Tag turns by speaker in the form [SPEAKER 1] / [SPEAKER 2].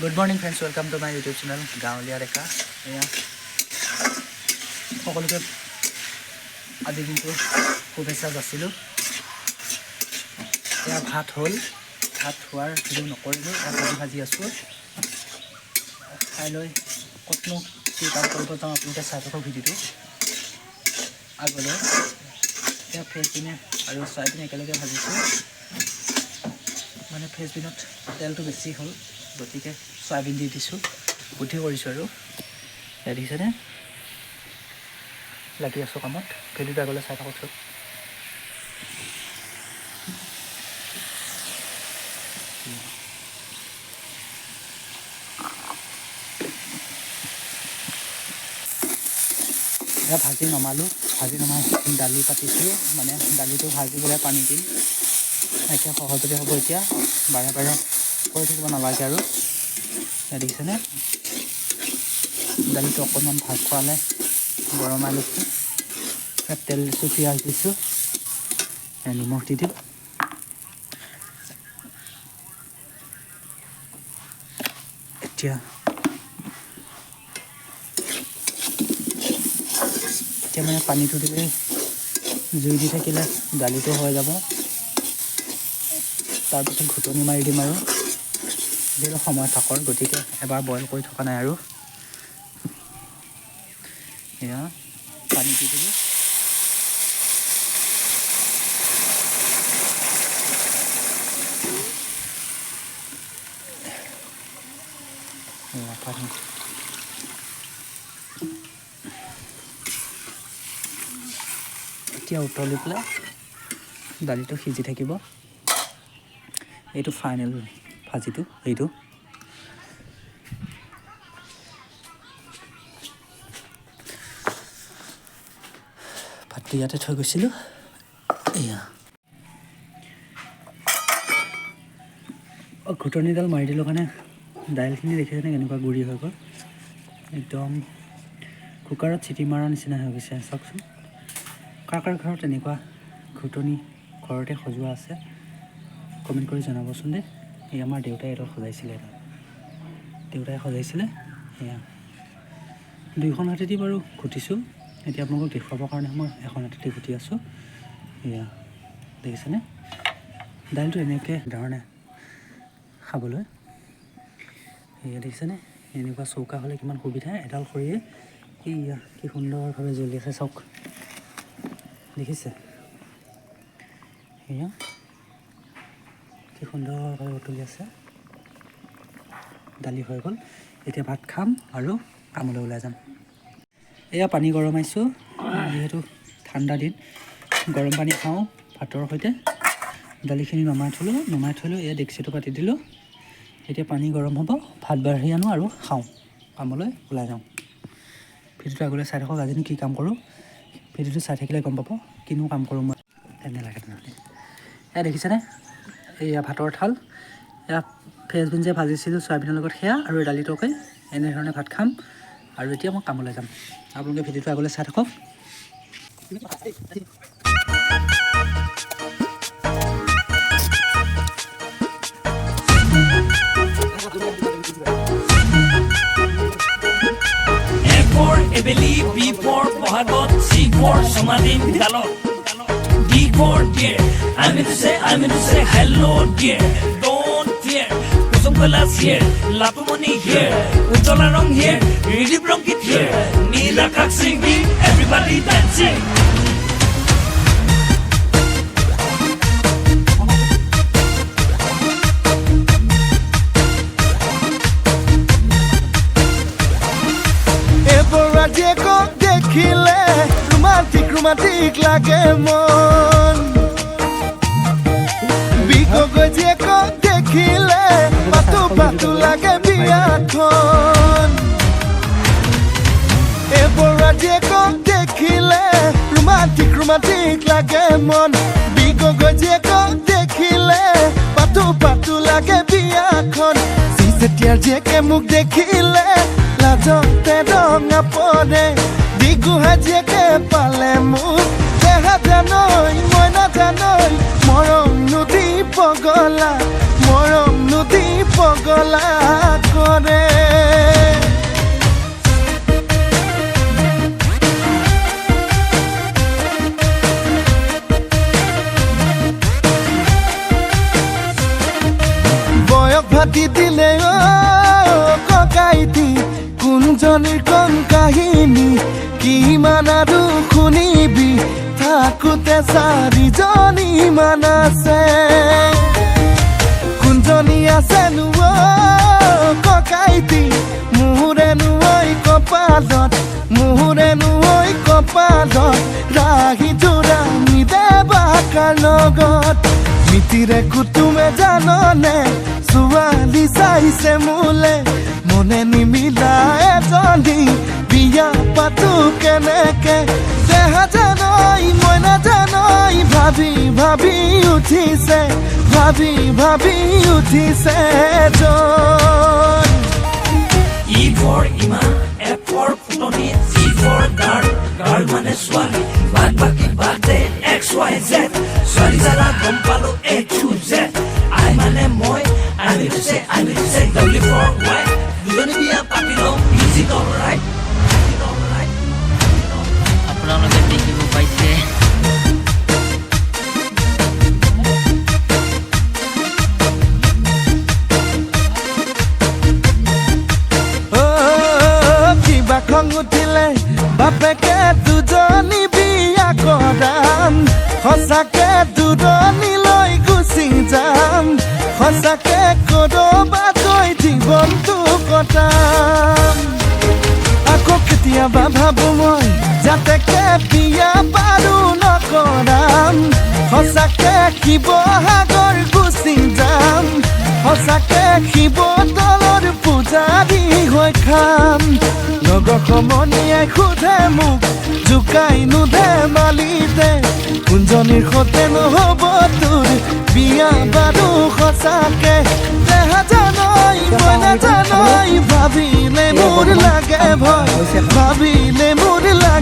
[SPEAKER 1] Good morning friends, welcome to my YouTube channel Gaolia Reka. এয়া সকলোকে আজি কিন্তু শুভেচ্ছা যাচিলোঁ। এয়া ভাত হ'ল, ভাত হোৱাৰ ভিডিঅ' নকৰিলোঁ, এয়া ভাজি আছোঁ। খাই লৈ ক'তনো কি কাম কৰিব যাওঁ আপোনালোকে চাই থাকক ভিডিঅ'টো আগলৈ। এয়া ফ্ৰেঞ্চবিন আৰু চয়াবিন একেলগে ভাজিছোঁ, মানে ফ্ৰেঞ্চবিনত তেলটো বেছি হ'ল গতিকে চয়াবিন দি দিছোঁ, বুদ্ধি কৰিছোঁ আৰু এয়া দেখিছেনে লাগি আছোঁ কামত। ভিডিঅ'টো আগলৈ চাই থাককচোন। এয়া ভাজি নমালোঁ, ভাজি নমাই দালি পাতিছোঁ, মানে দালিটো ভাজি পেলাই পানী দিম। এতিয়া সহজতে হ'ব, এতিয়া বাৰে বাৰে কৰি থাকিব নালাগে আৰু। এয়া দেখিছেনে দালিটো অকণমান ভাত খোৱালে গৰমাই লৈছোঁ। ইয়াত তেল দিছোঁ, পিঁয়াজ দিছোঁ, নিমখ দি দিম। এতিয়া মানে পানীটো দিলে জুই দি থাকিলে দালিটো হৈ যাব। তাৰপিছত ঘুটনি মাৰি দিম আৰু দিলে সময় থাকৰ, গতিকে এবাৰ বইল কৰি থকা নাই আৰু। এয়া পানী দি দিলোঁ। পানী এতিয়া উতলি পেলাই দালিটো সিজি থাকিব। এইটো ফাইনেল ভাজিটো, এইটো ভাতটো ইয়াতে থৈ গৈছিলোঁ। এয়া ঘুটনিডাল মাৰি দিলোঁ কাৰণে দাইলখিনি দেখিছেনে কেনেকুৱা গুড়ি হৈ গ'ল, একদম কুকাৰত চিটি মৰা নিচিনা হৈ গৈছে। চাওকচোন, কাৰ ঘৰত এনেকুৱা ঘুটনি ঘৰতে সজোৱা আছে কমেণ্ট কৰি জনাবচোন দেই। এই আমাৰ দেউতাই এডাল সজাইছিলে, দেউতাই সজাইছিলে। এয়া দুইখন হাতেদি বাৰু ঘুটিছোঁ, এতিয়া আপোনালোকক দেখুৱাবৰ কাৰণে মই এখন হাতেদি ঘুটি আছোঁ। এয়া দেখিছেনে দাইলটো এনেকৈ ধৰণে খাবলৈ। এয়া দেখিছেনে এনেকুৱা চৌকা হ'লে কিমান সুবিধা, এডাল খৰিয়ে এয়া কি সুন্দৰভাৱে জ্বলি আছে চাওক, দেখিছে এয়া কি সুন্দৰভাৱে উতলি আছে। দালি হৈ গ'ল, এতিয়া ভাত খাম আৰু কামলৈ ওলাই যাম। এয়া পানী গৰমাইছোঁ, যিহেতু ঠাণ্ডা দিন গৰম পানী খাওঁ ভাতৰ সৈতে। দালিখিনি নমাই থলোঁ, এয়া ডেক্সিটো পাতি দিলোঁ। এতিয়া পানী গৰম হ'ব, ভাত বাঢ়ি আনোঁ আৰু খাওঁ, কামলৈ ওলাই যাওঁ। ভিডিঅ'টো আগলৈ চাই থাকক, আজিনো কি কাম কৰোঁ ভিডিঅ'টো চাই থাকিলে গম পাব কিনো কাম কৰোঁ মই। তেনেহ'লে এয়া দেখিছেনে এয়া ভাতৰ থাল, এয়া ফ্ৰেঞ্চবিন যে ভাজিছিলোঁ চয়াবিনৰ লগত সেয়া আৰু দালি তৰকাৰী, এনেধৰণে ভাত খাম আৰু এতিয়া মই কামলৈ যাম। আপোনালোকে ভিডিঅ'টো আগলৈ চাই থাকক।
[SPEAKER 2] Ebeli, B for Bohagot, C for Somadin Galot, D for dear. I'm in to say hello dear. Don't fear, Kusumbalas here, Lapumoni here, Utolarong here, Ridi Bronkit here, Nila Kak singing, everybody dancing.
[SPEAKER 3] Jeko dekhile romantic lage mon Biko go jeko dekhile patu lage biathon Ebora jeko dekhile romantic lage mon Biko go jeko dekhile patu lage biathon Sisetiar jeke muk dekhile লাজতে ৰঙা পৰে দিগুহা JK পালে মোক দেহা জানৈ মই নাজানৈ মৰম নদী পগলা কৰে বয়স ভাতি দিলে ককাইতি কোনজনীৰ কম কাহিনী কিমান আৰু শুনিবি থাকোঁতে চাৰিজনীমান আছে কোনজনী আছেনো ককাইতি মোৰেনো কপালত মোৰেনো কপালত ৰাহি যোৰা মিদে বাকাৰ লগত মিতিৰে কুটুমে জাননে ছোৱালী চাইছে মোলে মনে নিমিলা এজনী বিয়া পাতো কেনেকে দেহা জানই মই নাজানই ভাবি ভাবি উঠিছে ভাবি ভাবি উঠিছে জন
[SPEAKER 2] E for Ima, F for Futoni, C for Girl, Girl মানে ছোৱালী, বাদ বাকি বাদে X, Y, Z, ছোৱালী জানা গম পালো A to Z, I মানে মই, I mean to say, W for Y, দুজনী বিয়া পাতি লওঁ, is it alright?
[SPEAKER 4] আপোনালোকে দেখিব পাইছে
[SPEAKER 3] কিবা খং উঠিলে বাপেকে দুজনী বিয়া কৰাম সঁচাকে দুজনীলৈ গুচি যাম সঁচাকে কৰবাত গৈ জীৱনটো কটাম আকৌ কেতিয়াবা ভাবো মই যাতেকে বিয়া বাৰু নকৰাম সঁচাকে শিৱসাগৰ গুচি যাম সঁচাকে শিৱদৌলৰ পূজাৰী হৈ খাম লগৰ সমনীয়াই সোধে মোক জোকাই নোধে মালিতে কোনজনীৰ সতে নহ'ব তোৰ বিয়া বাৰু সঁচাকে দেহা জানই মই নাজানই ভাবিলে মোৰ লাগে ভয় ভাবিলে মোৰ লাগে